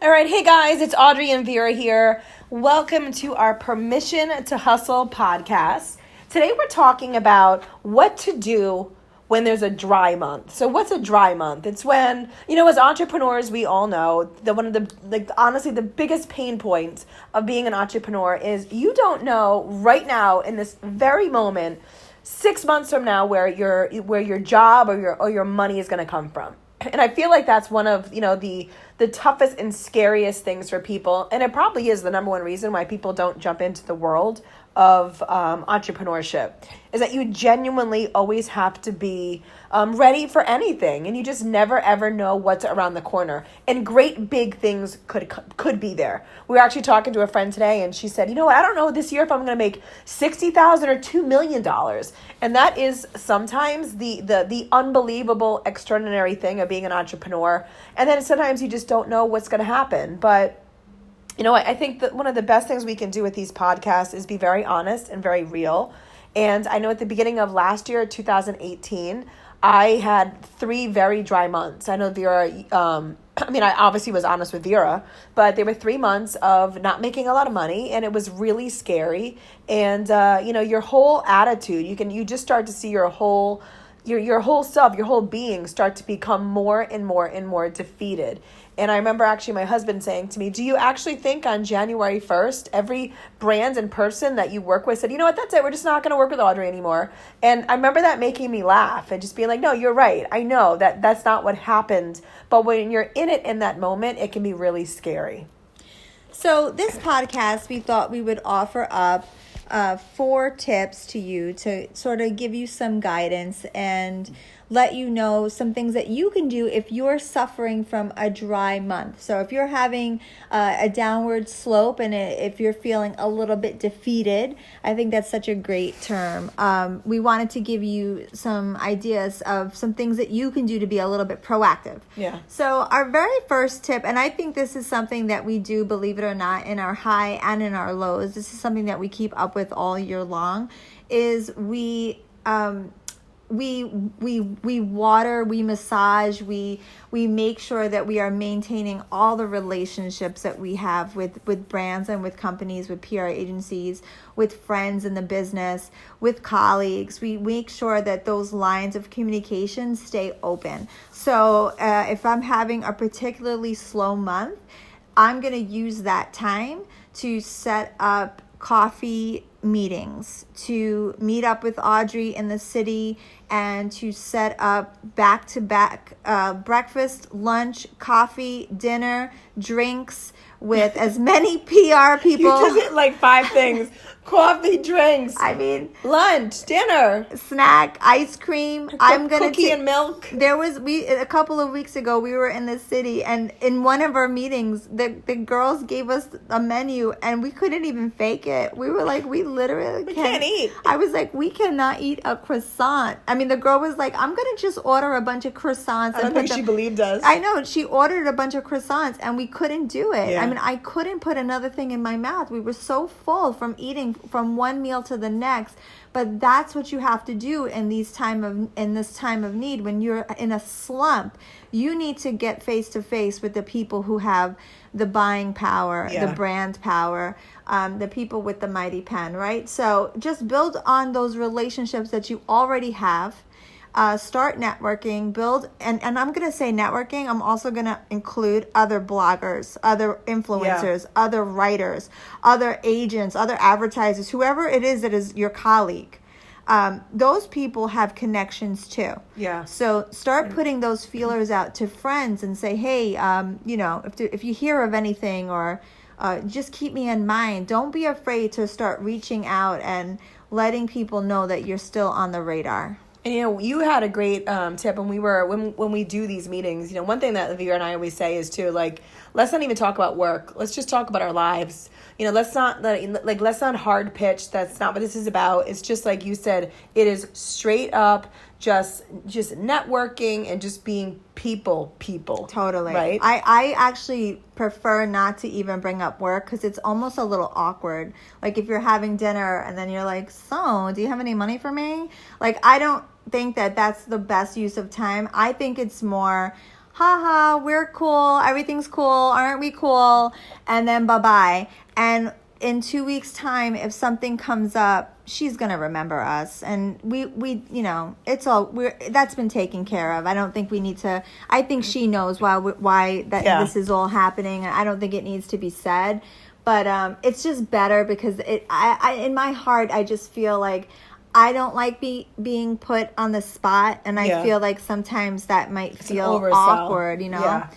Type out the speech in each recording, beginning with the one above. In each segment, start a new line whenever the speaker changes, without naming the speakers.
All right, hey guys, it's Audrey and Vera here. Welcome to our Permission to Hustle podcast. Today we're talking about what to do when there's a dry month. So what's a dry month? It's when, as entrepreneurs, we all know that one of honestly, the biggest pain points of being an entrepreneur is you don't know right now in this very moment, 6 months from now, where your job or your money is going to come from. And I feel like that's one of, the toughest and scariest things for people. And it probably is the number one reason why people don't jump into the world of entrepreneurship, is that you genuinely always have to be ready for anything. And you just never, ever know what's around the corner. And great big things could be there. We were actually talking to a friend today, and she said, I don't know this year if I'm going to make $60,000 or $2 million. And that is sometimes the unbelievable, extraordinary thing of being an entrepreneur. And then sometimes you just don't know what's going to happen. But I think that one of the best things we can do with these podcasts is be very honest and very real. And I know at the beginning of last year, 2018, I had 3 very dry months. I know Vera, I obviously was honest with Vera, but there were 3 months of not making a lot of money, and it was really scary. And, your whole attitude, you just start to see your whole self, your whole being start to become more and more and more defeated. And I remember actually my husband saying to me, do you actually think on January 1st, every brand and person that you work with said, you know what, that's it. We're just not going to work with Audrey anymore. And I remember that making me laugh and just being like, no, you're right. I know that's not what happened. But when you're in it in that moment, it can be really scary.
So this podcast, we thought we would offer up 4 tips to you to sort of give you some guidance and let you know some things that you can do if you're suffering from a dry month. So if you're having a downward slope and if you're feeling a little bit defeated, I think that's such a great term. We wanted to give you some ideas of some things that you can do to be a little bit proactive.
Yeah.
So our very first tip, and I think this is something that we do, believe it or not, in our high and in our lows, this is something that we keep up with all year long, is we water, we massage, we make sure that we are maintaining all the relationships that we have with brands and with companies, with PR agencies, with friends in the business, with colleagues. We make sure that those lines of communication stay open. So if I'm having a particularly slow month, I'm going to use that time to set up coffee meetings, to meet up with Audrey in the city, and to set up back-to-back breakfast, lunch, coffee, dinner, drinks with as many PR people.
You just hit like 5 things. Coffee, drinks. Lunch, dinner,
snack, ice cream. I'm gonna
cookie and milk.
A couple of weeks ago we were in the city, and in one of our meetings the girls gave us a menu and we couldn't even fake it. We were like, we literally
can't eat.
I was like, we cannot eat a croissant. The girl was like, I'm gonna just order a bunch of croissants.
I don't think she believed us.
I know, she ordered a bunch of croissants and we couldn't do it.
Yeah.
I couldn't put another thing in my mouth. We were so full from eating from one meal to the next. But that's what you have to do in this time of need. When you're in a slump, you need to get face to face with the people who have the buying power, the brand power, the people with the mighty pen, right? So just build on those relationships that you already have. Start networking, build, and I'm going to say networking. I'm also going to include other bloggers, other influencers, other writers, other agents, other advertisers, whoever it is that is your colleague. Those people have connections too.
Yeah.
So start putting those feelers out to friends and say, hey, if you hear of anything, or just keep me in mind. Don't be afraid to start reaching out and letting people know that you're still on the radar.
And you had a great tip when we do these meetings. One thing that Vera and I always say is too, like, let's not even talk about work. Let's just talk about our lives. Let's not hard pitch. That's not what this is about. It's just like you said. It is straight up just networking and just being people.
Totally.
Right.
I actually prefer not to even bring up work because it's almost a little awkward. Like if you're having dinner and then you're like, so do you have any money for me? Like, I don't think that that's the best use of time. I think it's more, haha, we're cool, everything's cool, aren't we cool? And then bye-bye. And in 2 weeks' time, if something comes up, she's gonna remember us, and we it's all that's been taken care of. I don't think we need to. I think she knows why this is all happening, and I don't think it needs to be said. But it's just better because I in my heart I just feel like I don't like being put on the spot, and I feel like sometimes that might feel awkward,
Yeah.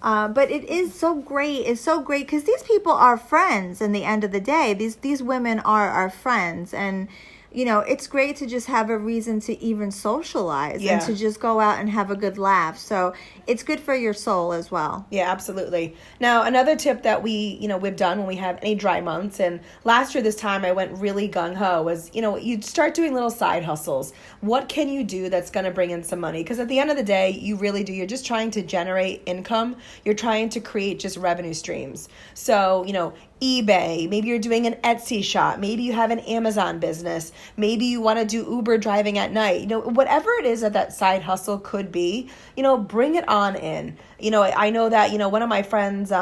But it is so great. It's so great because these people are friends. In the end of the day, these women are our friends, and it's great to just have a reason to even socialize and to just go out and have a good laugh. So it's good for your soul as well.
Yeah, absolutely. Now, another tip that we've done when we have any dry months, and last year this time I went really gung-ho, was, you start doing little side hustles. What can you do that's going to bring in some money? Because at the end of the day, you really do. You're just trying to generate income. You're trying to create just revenue streams. So, eBay, maybe you're doing an Etsy shop, maybe you have an Amazon business, maybe you want to do Uber driving at night, whatever it is that side hustle could be, bring it on in. I know that, one of my friends,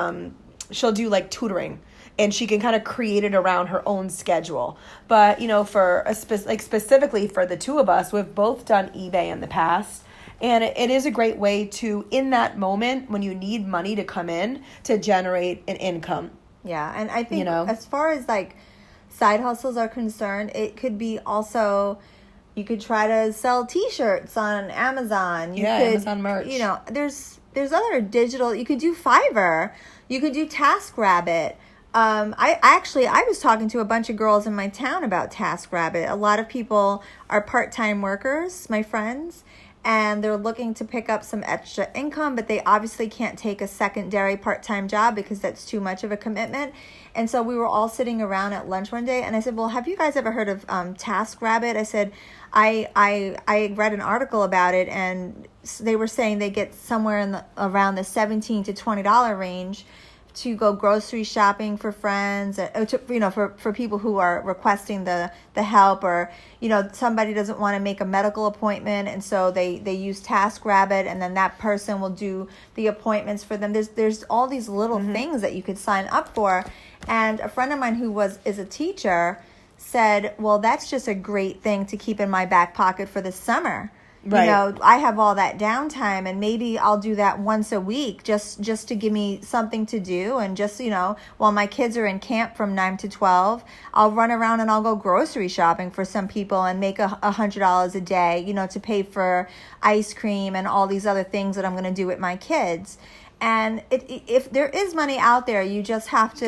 she'll do like tutoring, and she can kind of create it around her own schedule. But, for specifically for the two of us, we've both done eBay in the past. And it is a great way to, in that moment when you need money to come in, to generate an income.
Yeah, and I think as far as like side hustles are concerned, it could be also, you could try to sell T-shirts on Amazon.
Amazon merch.
There's other digital. You could do Fiverr. You could do TaskRabbit. I was talking to a bunch of girls in my town about TaskRabbit. A lot of people are part-time workers, my friends, and they're looking to pick up some extra income, but they obviously can't take a secondary part-time job because that's too much of a commitment. And so we were all sitting around at lunch one day, and I said, well, have you guys ever heard of TaskRabbit? I said, I read an article about it, and they were saying they get somewhere around the $17 to $20 range to go grocery shopping for friends, for people who are requesting the help, or somebody doesn't want to make a medical appointment, and so they use TaskRabbit, and then that person will do the appointments for them. There's all these little things that you could sign up for. And a friend of mine who is a teacher said, well, that's just a great thing to keep in my back pocket for the summer. Right. I have all that downtime, and maybe I'll do that once a week just to give me something to do. And just, while my kids are in camp from 9 to 12, I'll run around and I'll go grocery shopping for some people and make $100 a day, to pay for ice cream and all these other things that I'm going to do with my kids. And if there is money out there, you just have to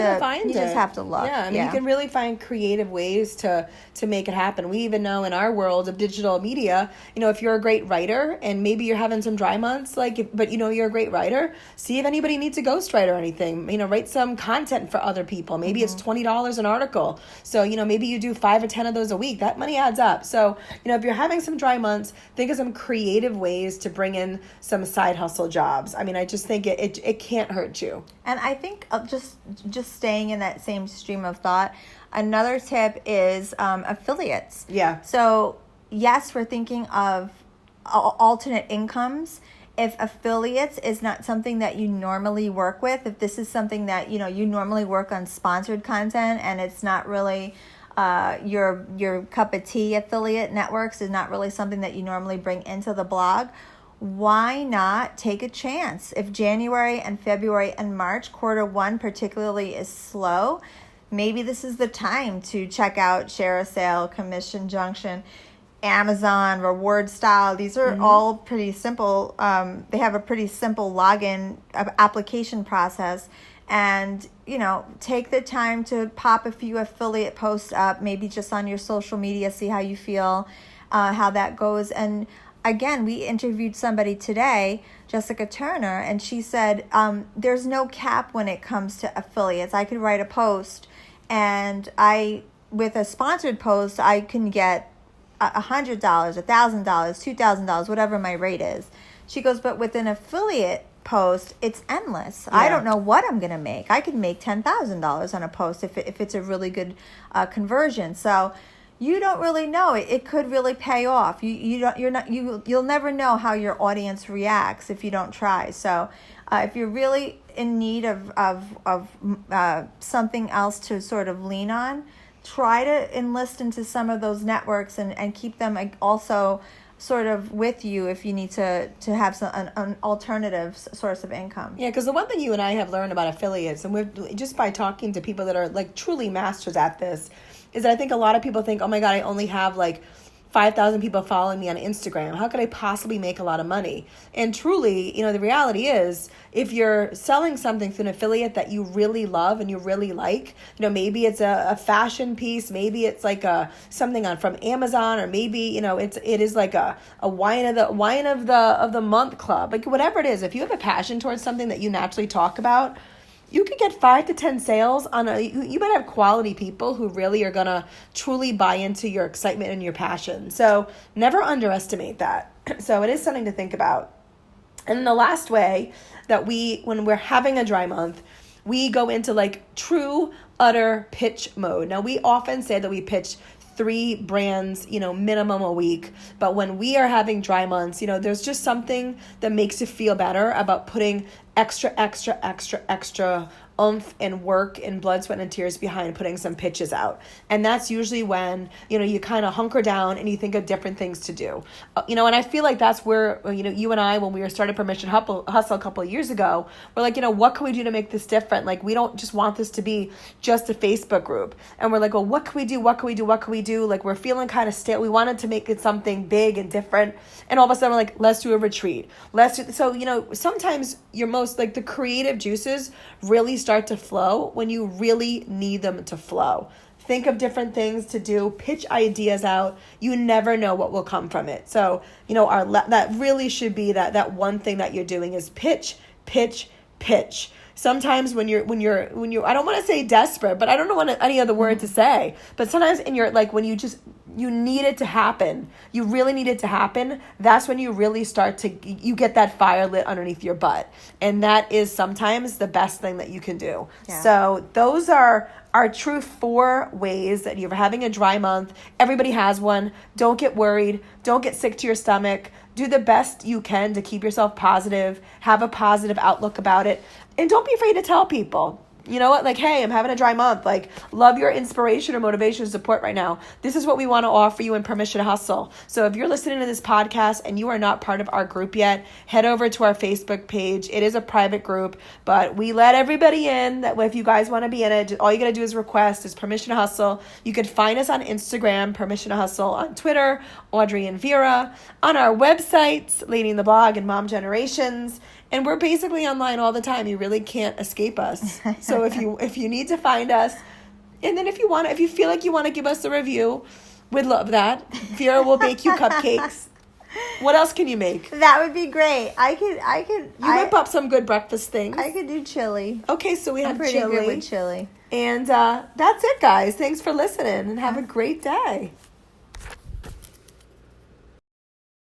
just have to look.
Yeah, you can really find creative ways to make it happen. We even know in our world of digital media, if you're a great writer and maybe you're having some dry months, but you're a great writer, see if anybody needs a ghostwriter or anything. Write some content for other people. Maybe it's $20 an article. So, maybe you do 5 or 10 of those a week. That money adds up. So, if you're having some dry months, think of some creative ways to bring in some side hustle jobs. I just think it can't hurt you.
And I think just staying in that same stream of thought, another tip is affiliates.
Yeah.
So yes, we're thinking of alternate incomes. If affiliates is not something that you normally work with, if this is something that you normally work on sponsored content, and it's not really your cup of tea, affiliate networks is not really something that you normally bring into the blog, why not take a chance? If January and February and March, quarter one particularly, is slow, maybe this is the time to check out ShareASale, Commission Junction, Amazon, Reward Style. These are all pretty simple. They have a pretty simple login application process. And, take the time to pop a few affiliate posts up, maybe just on your social media, see how you feel, how that goes. And again, we interviewed somebody today, Jessica Turner, and she said there's no cap when it comes to affiliates. I could write a post, and with a sponsored post, I can get $100, $1,000, $2,000, whatever my rate is. She goes, but with an affiliate post, it's endless. Yeah. I don't know what I'm going to make. I could make $10,000 on a post if it's a really good conversion. So, you don't really know. It could really pay off. You'll never know how your audience reacts if you don't try. So if you're really in need of something else to sort of lean on, try to enlist into some of those networks and keep them also sort of with you if you need to have an alternative source of income.
Yeah, because the one thing you and I have learned about affiliates, and we're just by talking to people that are like truly masters at this, is that I think a lot of people think, oh my God, I only have like 5,000 people following me on Instagram. How could I possibly make a lot of money? And truly, the reality is, if you're selling something through an affiliate that you really love and you really like, maybe it's a fashion piece, maybe it's like something from Amazon, or maybe it is like a wine of the month club, like whatever it is. If you have a passion towards something that you naturally talk about, you could get 5 to 10 sales you might have quality people who really are going to truly buy into your excitement and your passion. So never underestimate that. So it is something to think about. And then the last way that when we're having a dry month, we go into like true, utter pitch mode. Now, we often say that we pitch 3 brands, minimum a week. But when we are having dry months, there's just something that makes you feel better about putting extra oomph and work and blood, sweat, and tears behind putting some pitches out. And that's usually when, you kind of hunker down and you think of different things to do. And I feel like that's where, you and I, when we were starting Permission Hustle a couple of years ago, we're like, what can we do to make this different? Like, we don't just want this to be just a Facebook group. And we're like, well, what can we do? What can we do? What can we do? Like, we're feeling kind of stale. We wanted to make it something big and different. And all of a sudden we're like, let's do a retreat. So, sometimes your most, like, the creative juices really start to flow when you really need them to flow. Think of different things to do, pitch ideas out. You never know what will come from it. So, that really should be that one thing that you're doing is pitch. Sometimes when you're I don't want to say desperate, but I don't know any other word to say, but sometimes when you need it to happen, you really need it to happen, that's when you really you get that fire lit underneath your butt. And that is sometimes the best thing that you can do. Yeah. So those are our true 4 ways that you're having a dry month. Everybody has one. Don't get worried. Don't get sick to your stomach. Do the best you can to keep yourself positive. Have a positive outlook about it. And don't be afraid to tell people. You know what? Like, hey, I'm having a dry month. Like, love your inspiration or motivation and support right now. This is what we want to offer you in Permission to Hustle. So if you're listening to this podcast and you are not part of our group yet, head over to our Facebook page. It is a private group, but we let everybody in. That if you guys want to be in it, all you got to do is request is Permission to Hustle. You can find us on Instagram, Permission to Hustle, on Twitter, Audrey and Vera, on our websites, Leading the Blog and Mom Generations. And we're basically online all the time. You really can't escape us. So if you need to find us, and then if you feel like you want to give us a review, we'd love that. Vera will bake you cupcakes. What else can you make?
That would be great. I could.
You whip up some good breakfast things.
I could do chili.
Okay, so we have
pretty
chili.
good with chili.
And that's it, guys. Thanks for listening, and have a great day.